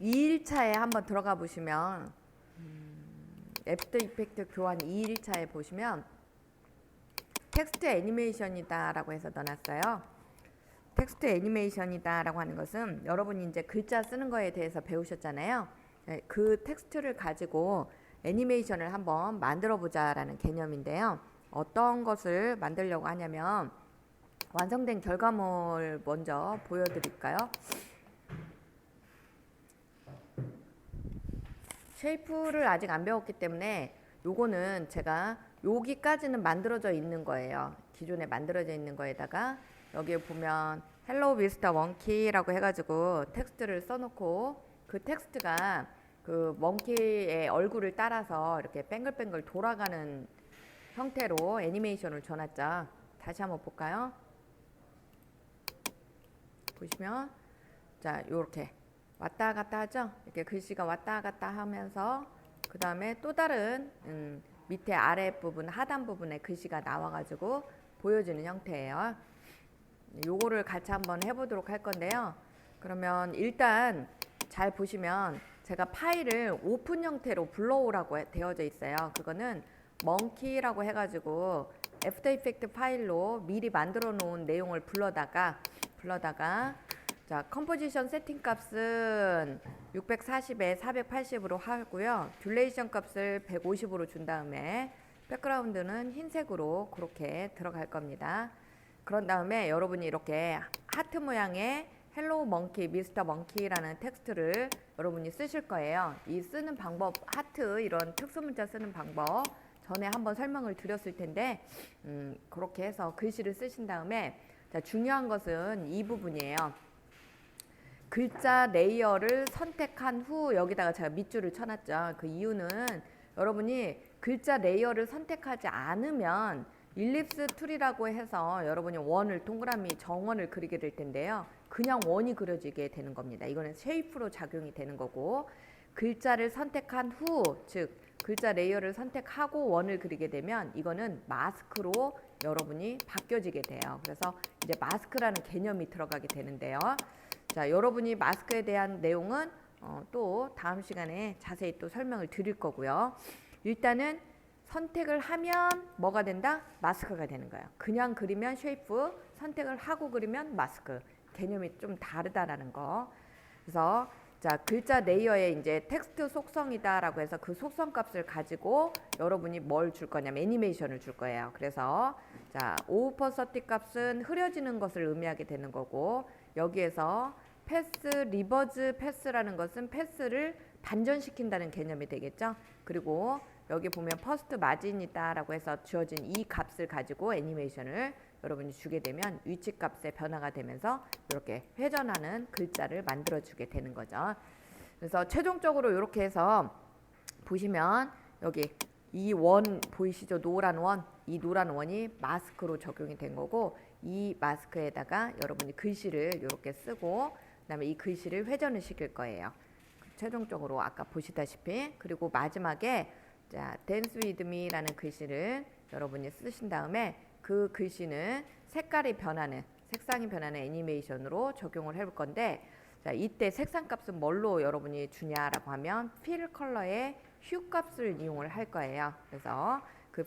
2일차에 한번 들어가 보시면 애프터 이펙트 교환 2일차에 보시면 텍스트 애니메이션이다 라고 해서 넣어놨어요. 텍스트 애니메이션이다 라고 하는 것은 여러분이 이제 글자 쓰는 거에 대해서 배우셨잖아요. 그 텍스트를 가지고 애니메이션을 한번 만들어 보자 라는 개념인데요. 어떤 것을 만들려고 하냐면 완성된 결과물 먼저 보여드릴까요? 쉐이프를 아직 안 배웠기 때문에 요거는 제가 여기까지는 만들어져 있는 거예요. 기존에 만들어져 있는 거에다가 여기에 보면 헬로우 미스터 멍키라고 해가지고 텍스트를 써놓고 그 텍스트가 그 멍키의 얼굴을 따라서 이렇게 뱅글뱅글 돌아가는 형태로 애니메이션을 줘놨죠. 다시 한번 볼까요? 보시면 자 요렇게 왔다 갔다 하죠. 이렇게 글씨가 왔다 갔다 하면서 그 다음에 또 다른 밑에 아래 부분 하단 부분에 글씨가 나와가지고 보여지는 형태예요. 요거를 같이 한번 해보도록 할 건데요. 그러면 일단 잘 보시면 제가 파일을 오픈 형태로 불러오라고 되어져 있어요. 그거는 멍키라고 해가지고 애프터 이펙트 파일로 미리 만들어 놓은 내용을 불러다가 자 컴포지션 세팅 값은 640에 480으로 하고요. 듀레이션 값을 150으로 준 다음에 백그라운드는 흰색으로 그렇게 들어갈 겁니다. 그런 다음에 여러분이 이렇게 하트 모양의 헬로우 멍키, 미스터 멍키라는 텍스트를 여러분이 쓰실 거예요. 이 쓰는 방법, 하트 이런 특수 문자 쓰는 방법 전에 한번 설명을 드렸을 텐데 그렇게 해서 글씨를 쓰신 다음에 자, 중요한 것은 이 부분이에요. 글자 레이어를 선택한 후 여기다가 제가 밑줄을 쳐놨죠. 그 이유는 여러분이 글자 레이어를 선택하지 않으면 일립스 툴이라고 해서 여러분이 원을 동그라미 정원을 그리게 될 텐데요. 그냥 원이 그려지게 되는 겁니다. 이거는 쉐이프로 작용이 되는 거고 글자를 선택한 후, 즉 글자 레이어를 선택하고 원을 그리게 되면 이거는 마스크로 여러분이 바뀌어지게 돼요. 그래서 이제 마스크라는 개념이 들어가게 되는데요. 자, 여러분이 마스크에 대한 내용은 또 다음 시간에 자세히 또 설명을 드릴 거고요. 일단은 선택을 하면 뭐가 된다? 마스크가 되는 거예요. 그냥 그리면 쉐이프, 선택을 하고 그리면 마스크. 개념이 좀 다르다라는 거. 그래서 자, 글자 레이어에 이제 텍스트 속성이다라고 해서 그 속성 값을 가지고 여러분이 뭘 줄 거냐면 애니메이션을 줄 거예요. 그래서 자, 오버 서티 값은 흐려지는 것을 의미하게 되는 거고 여기에서 패스, 리버즈 패스라는 것은 패스를 반전시킨다는 개념이 되겠죠. 그리고 여기 보면 퍼스트 마진이다라고 해서 주어진 이 값을 가지고 애니메이션을 여러분이 주게 되면 위치 값의 변화가 되면서 이렇게 회전하는 글자를 만들어 주게 되는 거죠. 그래서 최종적으로 이렇게 해서 보시면 여기 이 원 보이시죠? 노란 원. 이 노란 원이 마스크로 적용이 된 거고 이 마스크에다가 여러분이 글씨를 이렇게 쓰고 그다음에 이 글씨를 회전을 시킬 거예요. 최종적으로 아까 보시다시피 그리고 마지막에 자, Dance with me라는 글씨를 여러분이 쓰신 다음에 그 글씨는 색상이 변하는 애니메이션으로 적용을 해볼 건데 자, 이때 색상 값은 뭘로 여러분이 주냐라고 하면 필 컬러의 휴 값을 이용을 할 거예요. 그래서 그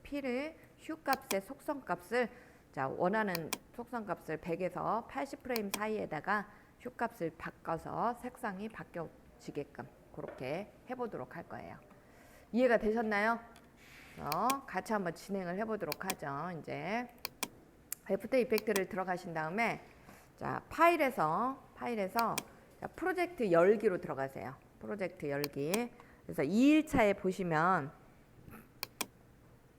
필을 휴 값의 속성 값을 자, 원하는 속성 값을 100에서 80프레임 사이에다가 휴 값을 바꿔서 색상이 바뀌어지게끔 그렇게 해보도록 할 거예요. 이해가 되셨나요? 같이 한번 진행을 해보도록 하죠. 이제 애프터 이펙트를 들어가신 다음에 자 파일에서 자, 프로젝트 열기로 들어가세요. 프로젝트 열기. 그래서 2일차에 보시면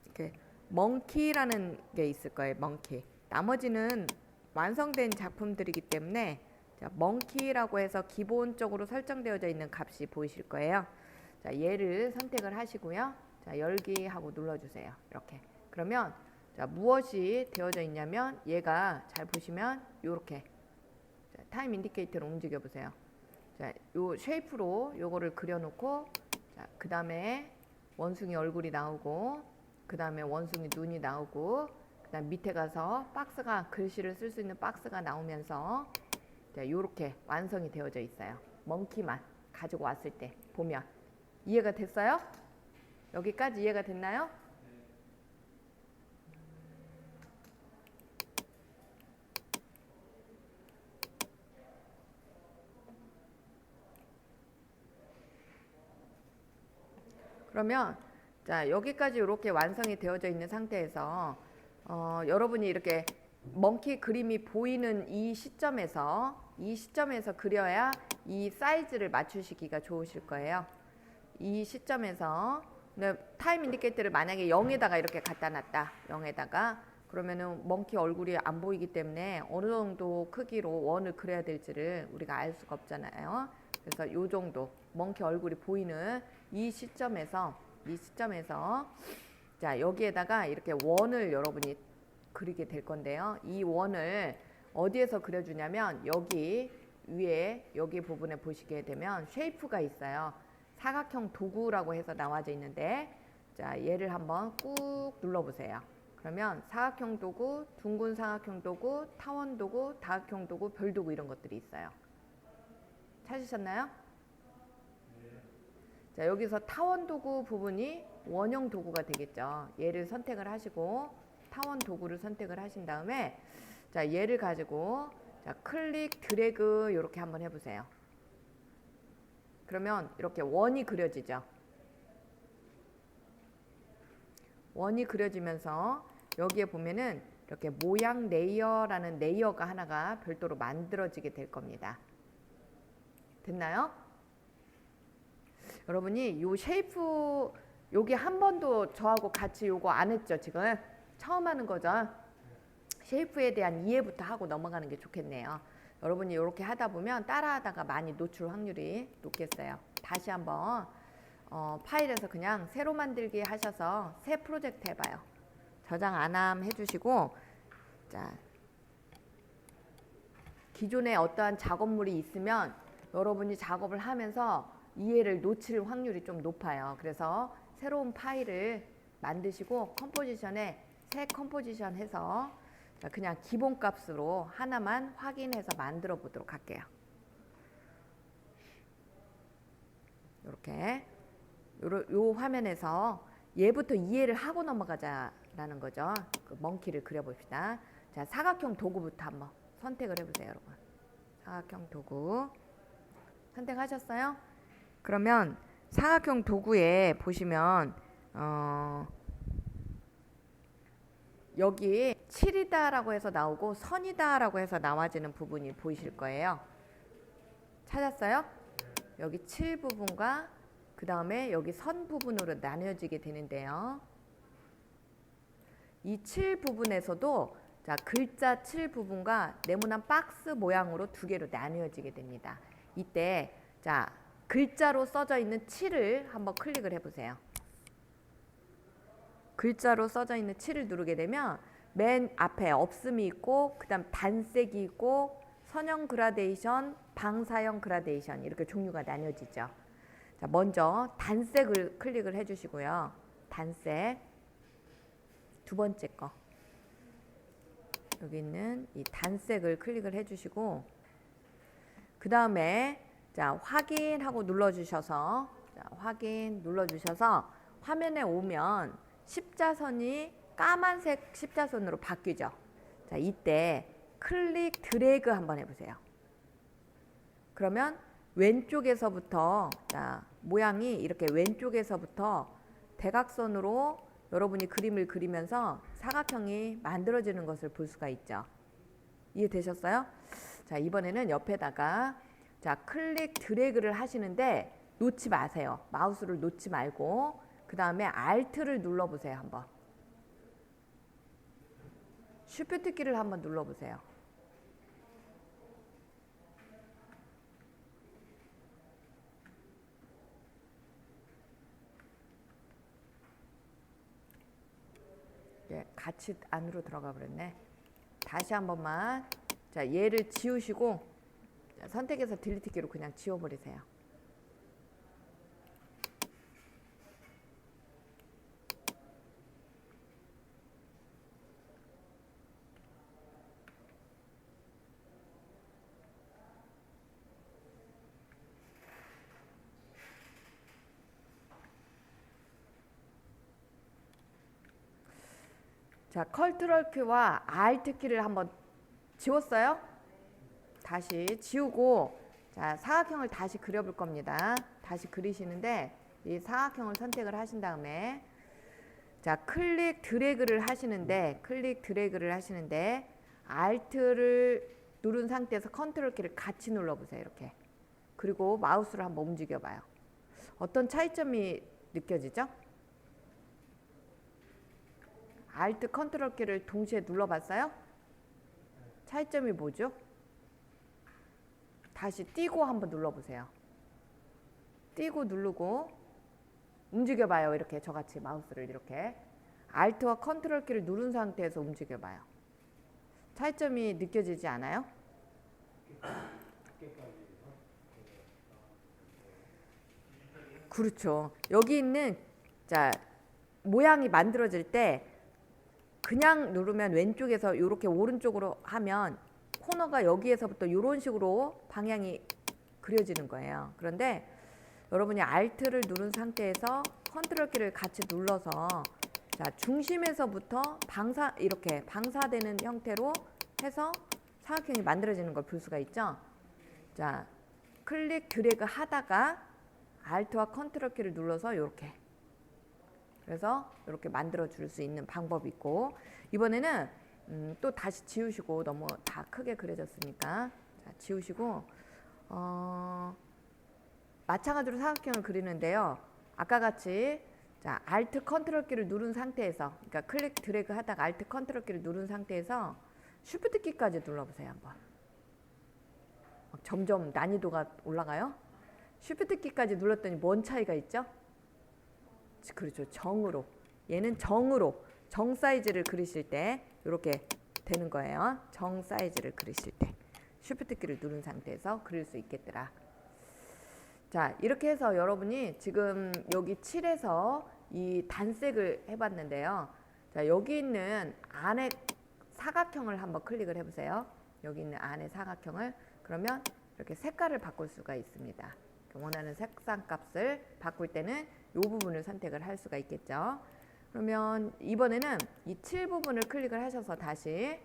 이렇게 멍키라는 게 있을 거예요. 멍키. 나머지는 완성된 작품들이기 때문에 자, 멍키라고 해서 기본적으로 설정되어져 있는 값이 보이실 거예요. 자, 얘를 선택을 하시고요. 자, 열기 하고 눌러주세요. 이렇게. 그러면 자, 무엇이 되어져 있냐면 얘가 잘 보시면 요렇게 자, 타임 인디케이터를 움직여 보세요. 자, 요 쉐이프로 요거를 그려놓고 자, 그 다음에 원숭이 얼굴이 나오고 그 다음에 원숭이 눈이 나오고 그 다음 밑에 가서 박스가 글씨를 쓸 수 있는 박스가 나오면서 자, 요렇게 완성이 되어져 있어요. 멍키만 가지고 왔을 때 보면 이해가 됐어요? 여기까지 이해가 됐나요? 그러면 자, 여기까지 이렇게 완성이 되어져 있는 상태에서 여러분이 이렇게 멍키 그림이 보이는 이 시점에서 그려야 이 사이즈를 맞추시기가 좋으실 거예요. 이 시점에서 타임 인디케이터를 만약에 0에다가 이렇게 갖다 놨다. 0에다가 그러면은 멍키 얼굴이 안 보이기 때문에 어느 정도 크기로 원을 그려야 될지를 우리가 알 수가 없잖아요. 그래서 요 정도 멍키 얼굴이 보이는 이 시점에서 자, 여기에다가 이렇게 원을 여러분이 그리게 될 건데요. 이 원을 어디에서 그려주냐면 여기 위에 여기 부분에 보시게 되면 쉐이프가 있어요. 사각형 도구라고 해서 나와져 있는데 자, 얘를 한번 꾹 눌러보세요. 그러면 사각형 도구, 둥근 사각형 도구, 타원 도구, 다각형 도구, 별 도구 이런 것들이 있어요. 찾으셨나요? 자, 여기서 타원 도구 부분이 원형 도구가 되겠죠. 얘를 선택을 하시고 타원 도구를 선택을 하신 다음에 자, 얘를 가지고 자, 클릭 드래그 이렇게 한번 해보세요. 그러면 이렇게 원이 그려지죠. 원이 그려지면서 여기에 보면은 이렇게 모양 레이어라는 레이어가 하나가 별도로 만들어지게 될 겁니다. 됐나요? 여러분이 요 쉐이프 여기 한 번도 저하고 같이 요거 안 했죠. 지금 처음 하는 거죠. 쉐이프에 대한 이해부터 하고 넘어가는 게 좋겠네요. 여러분이 이렇게 하다 보면 따라하다가 많이 노출 확률이 높겠어요. 다시 한번 파일에서 그냥 새로 만들기 하셔서 새 프로젝트 해봐요. 저장 안함 해주시고 자, 기존에 어떠한 작업물이 있으면 여러분이 작업을 하면서 이해를 놓칠 확률이 좀 높아요. 그래서 새로운 파일을 만드시고 컴포지션에 새 컴포지션 해서 그냥 기본값으로 하나만 확인해서 만들어 보도록 할게요. 이렇게 요 화면에서 얘부터 이해를 하고 넘어가자라는 거죠. 그 멍키를 그려봅시다. 자, 사각형 도구부터 한번 선택을 해보세요, 여러분. 사각형 도구 선택하셨어요? 그러면 사각형 도구에 보시면 여기 7이다라고 해서 나오고 선이다라고 해서 나와지는 부분이 보이실 거예요. 찾았어요? 여기 7 부분과 그 다음에 여기 선 부분으로 나뉘어지게 되는데요. 이 7 부분에서도 자, 글자 7 부분과 네모난 박스 모양으로 두 개로 나뉘어지게 됩니다. 이때 자, 글자로 써져 있는 7을 한번 클릭을 해보세요. 글자로 써져 있는 7을 누르게 되면 맨 앞에 없음이 있고 그 다음 단색이 있고 선형 그라데이션, 방사형 그라데이션 이렇게 종류가 나뉘어지죠. 자, 먼저 단색을 클릭을 해주시고요. 단색 두 번째 거 여기 있는 이 단색을 클릭을 해주시고 그 다음에 자, 확인하고 눌러주셔서 자, 확인 눌러주셔서 화면에 오면 십자선이 까만색 십자선으로 바뀌죠. 자, 이때 클릭 드래그 한번 해보세요. 그러면 왼쪽에서부터 자, 모양이 이렇게 왼쪽에서부터 대각선으로 여러분이 그림을 그리면서 사각형이 만들어지는 것을 볼 수가 있죠. 이해되셨어요? 자, 이번에는 옆에다가 자, 클릭 드래그를 하시는데 놓지 마세요. 마우스를 놓지 말고 그 다음에 Alt를 눌러보세요. 한번 Shift 키를 한번 눌러보세요. 예, 같이 안으로 들어가 버렸네. 다시 한 번만 자, 얘를 지우시고 자, 선택해서 딜리트 키로 그냥 지워버리세요. 자, 컨트롤 키와 Alt 키를 한번 지웠어요? 다시 지우고 자, 사각형을 다시 그려볼 겁니다. 다시 그리시는데 이 사각형을 선택을 하신 다음에 자, 클릭 드래그를 하시는데 Alt를 누른 상태에서 컨트롤 키를 같이 눌러보세요. 이렇게. 그리고 마우스를 한번 움직여봐요. 어떤 차이점이 느껴지죠? Alt 컨트롤 키를 동시에 눌러봤어요? 차이점이 뭐죠? 다시 띄고 한번 눌러보세요. 띄고 누르고 움직여봐요. 이렇게 저같이 마우스를 이렇게 Alt와 컨트롤 키를 누른 상태에서 움직여봐요. 차이점이 느껴지지 않아요? 그렇죠. 여기 있는 자 모양이 만들어질 때 그냥 누르면 왼쪽에서 이렇게 오른쪽으로 하면 코너가 여기에서부터 이런 식으로 방향이 그려지는 거예요. 그런데 여러분이 Alt를 누른 상태에서 컨트롤 키를 같이 눌러서 자, 중심에서부터 이렇게 방사되는 형태로 해서 사각형이 만들어지는 걸 볼 수가 있죠. 자, 클릭 드래그 하다가 Alt와 컨트롤 키를 눌러서 이렇게 그래서 이렇게 만들어 줄 수 있는 방법이 있고 이번에는 또 다시 지우시고 너무 다 크게 그려졌으니까 자, 지우시고 마찬가지로 사각형을 그리는데요. 아까 같이 자, Alt 컨트롤 키를 누른 상태에서 그러니까 클릭 드래그 하다가 Alt 컨트롤 키를 누른 상태에서 Shift 키까지 눌러보세요. 한번. 점점 난이도가 올라가요. Shift 키까지 눌렀더니 뭔 차이가 있죠? 그렇죠. 정으로. 얘는 정으로 정 사이즈를 그리실 때 이렇게 되는 거예요. 정 사이즈를 그리실 때 Shift 키를 누른 상태에서 그릴 수 있겠더라. 자, 이렇게 해서 여러분이 지금 여기 7에서 이 단색을 해봤는데요. 자, 여기 있는 안에 사각형을 한번 클릭을 해보세요. 여기 있는 안에 사각형을 그러면 이렇게 색깔을 바꿀 수가 있습니다. 원하는 색상 값을 바꿀 때는 이 부분을 선택을 할 수가 있겠죠. 그러면 이번에는 이 7 부분을 클릭을 하셔서 다시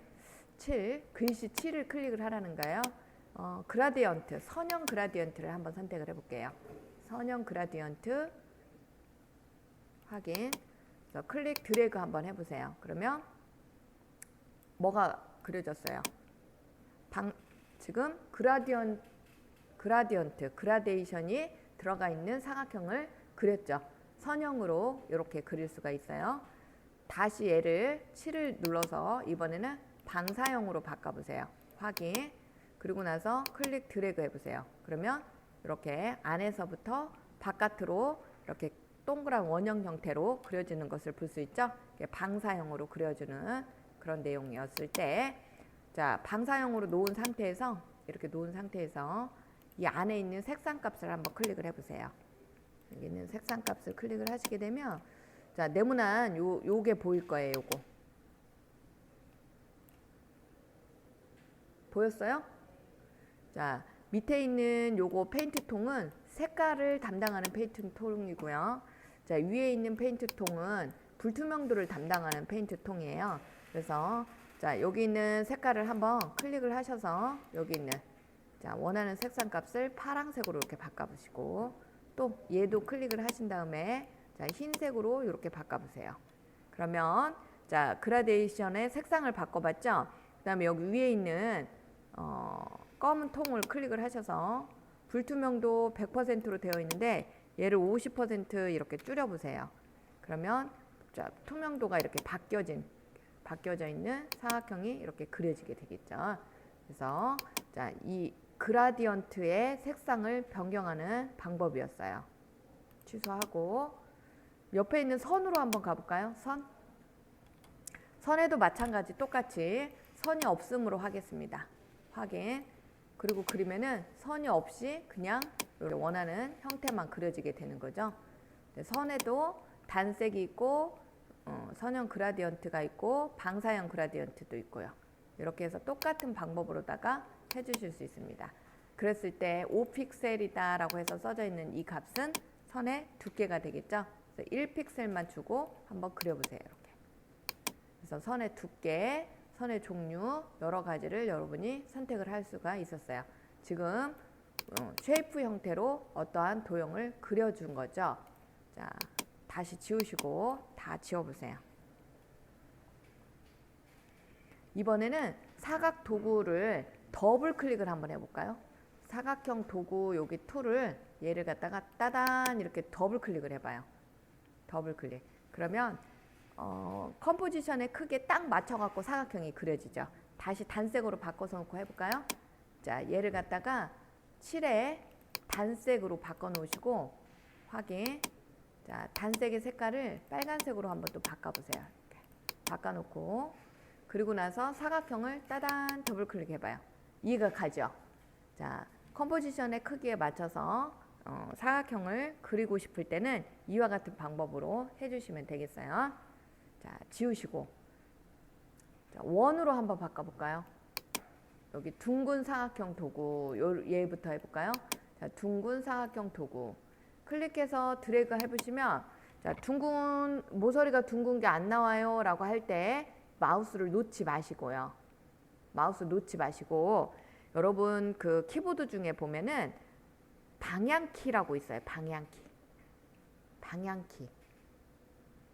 7, 글씨 7을 클릭을 하라는 거예요. 그라디언트, 선형 그라디언트를 한번 선택을 해볼게요. 선형 그라디언트 확인. 그래서 클릭 드래그 한번 해보세요. 그러면 뭐가 그려졌어요? 지금 그라데이션이 들어가 있는 사각형을 그렸죠. 선형으로 이렇게 그릴 수가 있어요. 다시 얘를 7을 눌러서 이번에는 방사형으로 바꿔보세요. 확인. 그리고 나서 클릭 드래그 해보세요. 그러면 이렇게 안에서부터 바깥으로 이렇게 동그란 원형 형태로 그려지는 것을 볼 수 있죠. 방사형으로 그려주는 그런 내용이었을 때 자, 방사형으로 놓은 상태에서 이렇게 놓은 상태에서 이 안에 있는 색상 값을 한번 클릭을 해보세요. 여기 있는 색상 값을 클릭을 하시게 되면 자, 네모난 요게 보일 거예요. 요거 보였어요? 자, 밑에 있는 요거 페인트 통은 색깔을 담당하는 페인트 통이고요. 자, 위에 있는 페인트 통은 불투명도를 담당하는 페인트 통이에요. 그래서 자, 여기 있는 색깔을 한번 클릭을 하셔서 여기 있는 자, 원하는 색상 값을 파란색으로 이렇게 바꿔보시고 또 얘도 클릭을 하신 다음에 자, 흰색으로 이렇게 바꿔보세요. 그러면 자, 그라데이션의 색상을 바꿔봤죠? 그 다음에 여기 위에 있는 검은 통을 클릭을 하셔서 불투명도 100%로 되어 있는데 얘를 50% 이렇게 줄여보세요. 그러면 자, 투명도가 이렇게 바뀌어져 있는 사각형이 이렇게 그려지게 되겠죠. 그래서 자, 이 그라디언트의 색상을 변경하는 방법이었어요. 취소하고 옆에 있는 선으로 한번 가볼까요? 선에도 마찬가지 똑같이 선이 없음으로 하겠습니다. 확인. 그리고 그리면은 선이 없이 그냥 원하는 형태만 그려지게 되는 거죠. 선에도 단색이 있고 선형 그라디언트가 있고 방사형 그라디언트도 있고요. 이렇게 해서 똑같은 방법으로다가 해주실 수 있습니다. 그랬을 때 5픽셀이다 라고 해서 써져 있는 이 값은 선의 두께가 되겠죠. 그래서 1픽셀만 주고 한번 그려보세요. 이렇게. 그래서 선의 두께, 선의 종류 여러 가지를 여러분이 선택을 할 수가 있었어요. 지금 쉐이프 형태로 어떠한 도형을 그려준 거죠. 자, 다시 지우시고 다 지워보세요. 이번에는 사각 도구를 더블 클릭을 한번 해볼까요? 사각형 도구 여기 툴을 얘를 갖다가 따단 이렇게 더블 클릭을 해봐요. 더블 클릭. 그러면 컴포지션의 크기에 딱 맞춰갖고 사각형이 그려지죠. 다시 단색으로 바꿔서 놓고 해볼까요? 자, 얘를 갖다가 7에 단색으로 바꿔 놓으시고 확인. 자, 단색의 색깔을 빨간색으로 한번 또 바꿔보세요. 이렇게 바꿔놓고 그리고 나서 사각형을 따단 더블 클릭해봐요. 이해가 가죠? 자, 컴포지션의 크기에 맞춰서 사각형을 그리고 싶을 때는 이와 같은 방법으로 해주시면 되겠어요. 자, 지우시고 자, 원으로 한번 바꿔볼까요? 여기 둥근 사각형 도구 얘부터 해볼까요? 자, 둥근 사각형 도구 클릭해서 드래그 해보시면 자, 둥근 모서리가 둥근 게 안 나와요 라고 할 때 마우스를 놓지 마시고요. 마우스 놓지 마시고 여러분 그 키보드 중에 보면은 방향키라고 있어요. 방향키. 방향키.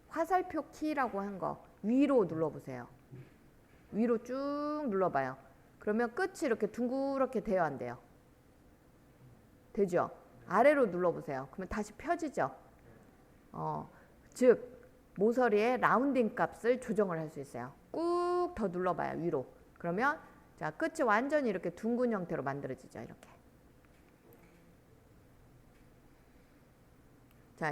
화살표 키라고 한 거 위로 눌러보세요. 위로 쭉 눌러봐요. 그러면 끝이 이렇게 둥그렇게 돼야 안 돼요. 되죠? 아래로 눌러보세요. 그러면 다시 펴지죠? 즉 모서리의 라운딩 값을 조정을 할 수 있어요. 꾹 더 눌러봐요. 위로. 그러면 자, 끝이 완전히 이렇게 둥근 형태로 만들어지죠. 이렇게. 자,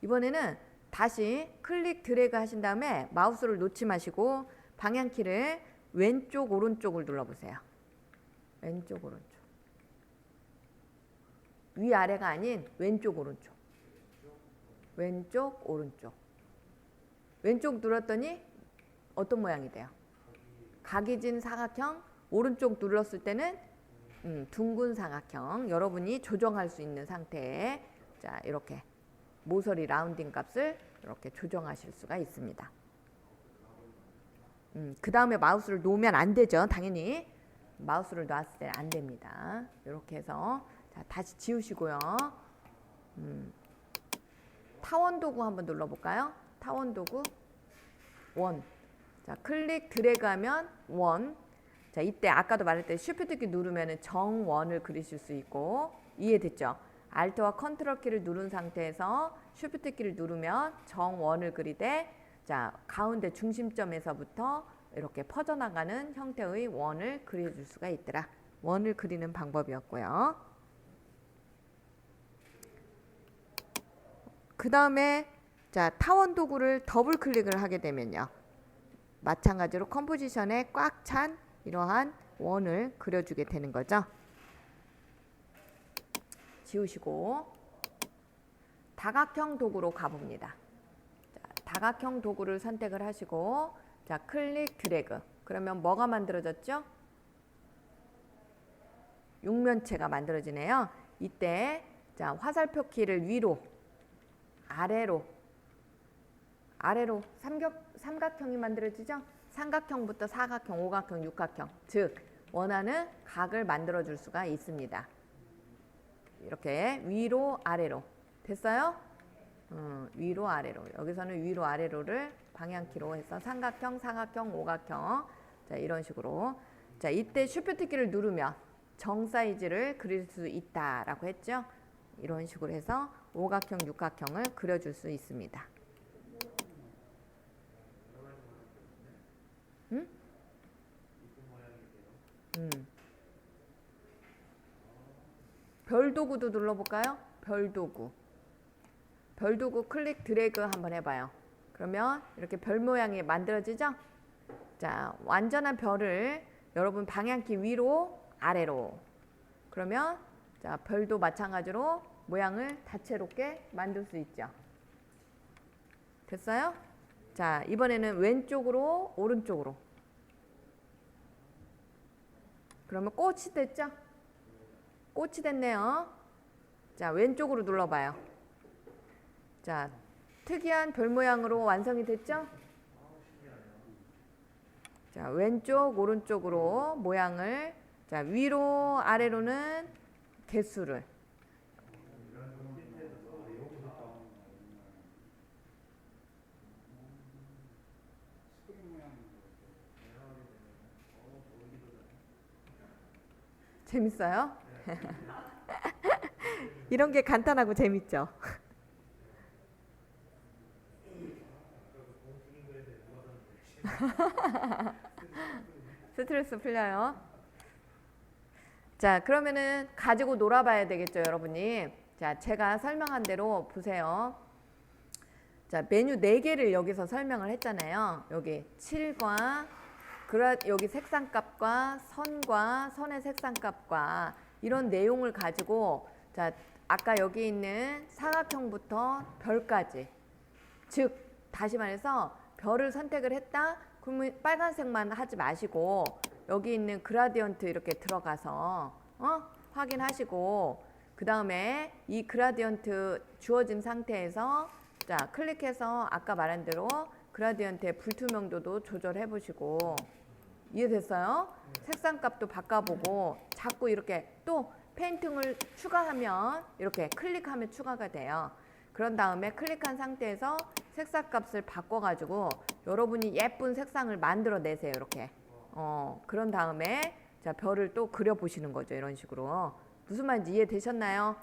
이번에는 다시 클릭 드래그 하신 다음에 마우스를 놓지 마시고 방향키를 왼쪽 오른쪽을 눌러보세요. 왼쪽 오른쪽. 위아래가 아닌 왼쪽 오른쪽. 왼쪽 오른쪽. 왼쪽 눌렀더니 어떤 모양이 돼요? 각이 진 사각형. 오른쪽 눌렀을 때는 둥근 사각형. 여러분이 조정할 수 있는 상태에 자, 이렇게 모서리 라운딩 값을 이렇게 조정하실 수가 있습니다. 그 다음에 마우스를 놓으면 안 되죠. 당연히 마우스를 놨을 때 안 됩니다. 이렇게 해서 자, 다시 지우시고요. 타원 도구 한번 눌러볼까요? 타원 도구 원. 자, 클릭 드래그 하면 원. 자, 이때 아까도 말했듯이 쉬프트 키 누르면 정원을 그리실 수 있고 이해됐죠? 알트와 컨트롤 키를 누른 상태에서 쉬프트 키를 누르면 정원을 그리되 자, 가운데 중심점에서부터 이렇게 퍼져나가는 형태의 원을 그려줄 수가 있더라. 원을 그리는 방법이었고요. 그 다음에 자, 타원 도구를 더블 클릭을 하게 되면요. 마찬가지로 컴포지션에 꽉 찬 이러한 원을 그려주게 되는 거죠. 지우시고 다각형 도구로 가봅니다. 자, 다각형 도구를 선택을 하시고 자, 클릭 드래그. 그러면 뭐가 만들어졌죠? 육면체가 만들어지네요. 이때 자, 화살표 키를 위로 아래로 삼각형이 만들어지죠? 삼각형부터 사각형, 오각형, 육각형. 즉 원하는 각을 만들어 줄 수가 있습니다. 이렇게 위로 아래로. 됐어요? 위로 아래로. 여기서는 위로 아래로를 방향키로 해서 삼각형, 사각형, 오각형. 자, 이런 식으로. 자, 이때 쉬프트 키를 누르면 정 사이즈를 그릴 수 있다라고 했죠? 이런 식으로 해서 오각형, 육각형을 그려줄 수 있습니다. 별도구도 눌러볼까요? 별도구. 별도구 클릭 드래그 한번 해봐요. 그러면 이렇게 별 모양이 만들어지죠? 자, 완전한 별을 여러분 방향키 위로 아래로. 그러면 자, 별도 마찬가지로 모양을 다채롭게 만들 수 있죠. 됐어요? 자, 이번에는 왼쪽으로 오른쪽으로. 그러면 꽃이 됐죠? 꽃이 됐네요. 자, 왼쪽으로 눌러봐요. 자, 특이한 별 모양으로 완성이 됐죠? 자, 왼쪽 오른쪽으로 모양을 자, 위로 아래로는 개수를 재밌어요? 이런 게 간단하고 재밌죠? 스트레스 풀려요. 자, 그러면은 가지고 놀아봐야 되겠죠, 여러분이. 자, 제가 설명한 대로 보세요. 자, 메뉴 4개를 여기서 설명을 했잖아요. 여기 7과 여기 색상값과 선과 선의 색상값과 이런 내용을 가지고 자, 아까 여기 있는 사각형부터 별까지, 즉 다시 말해서 별을 선택을 했다 그러면 빨간색만 하지 마시고 여기 있는 그라디언트 이렇게 들어가서 확인하시고 그 다음에 이 그라디언트 주어진 상태에서 자, 클릭해서 아까 말한 대로 그라디언트의 불투명도도 조절해 보시고, 이해됐어요? 색상값도 바꿔보고 자꾸 이렇게 또 페인팅을 추가하면 이렇게 클릭하면 추가가 돼요. 그런 다음에 클릭한 상태에서 색상값을 바꿔가지고 여러분이 예쁜 색상을 만들어내세요. 이렇게. 그런 다음에 자, 별을 또 그려보시는 거죠. 이런 식으로. 무슨 말인지 이해되셨나요?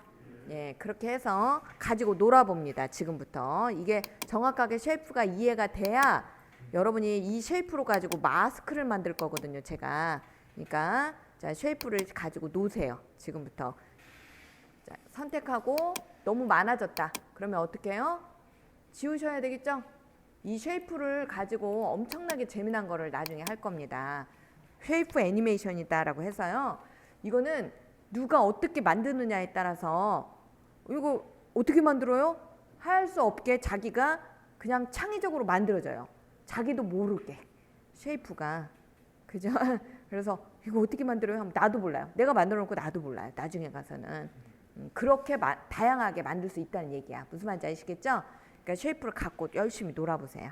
예, 그렇게 해서 가지고 놀아봅니다. 지금부터. 이게 정확하게 쉐이프가 이해가 돼야 여러분이 이 쉐이프로 가지고 마스크를 만들 거거든요. 제가. 그러니까 자, 쉐이프를 가지고 노세요. 지금부터. 자, 선택하고 너무 많아졌다. 그러면 어떻게 해요? 지우셔야 되겠죠? 이 쉐이프를 가지고 엄청나게 재미난 거를 나중에 할 겁니다. 쉐이프 애니메이션이다라고 해서요. 이거는 누가 어떻게 만드느냐에 따라서 이거 어떻게 만들어요? 할 수 없게 자기가 그냥 창의적으로 만들어져요. 자기도 모르게 쉐이프가. 그죠? 그래서 이거 어떻게 만들어요? 하면 나도 몰라요. 내가 만들어 놓고 나도 몰라요. 나중에 가서는. 그렇게 다양하게 만들 수 있다는 얘기야. 무슨 말인지 아시겠죠? 그러니까 쉐이프를 갖고 열심히 놀아보세요.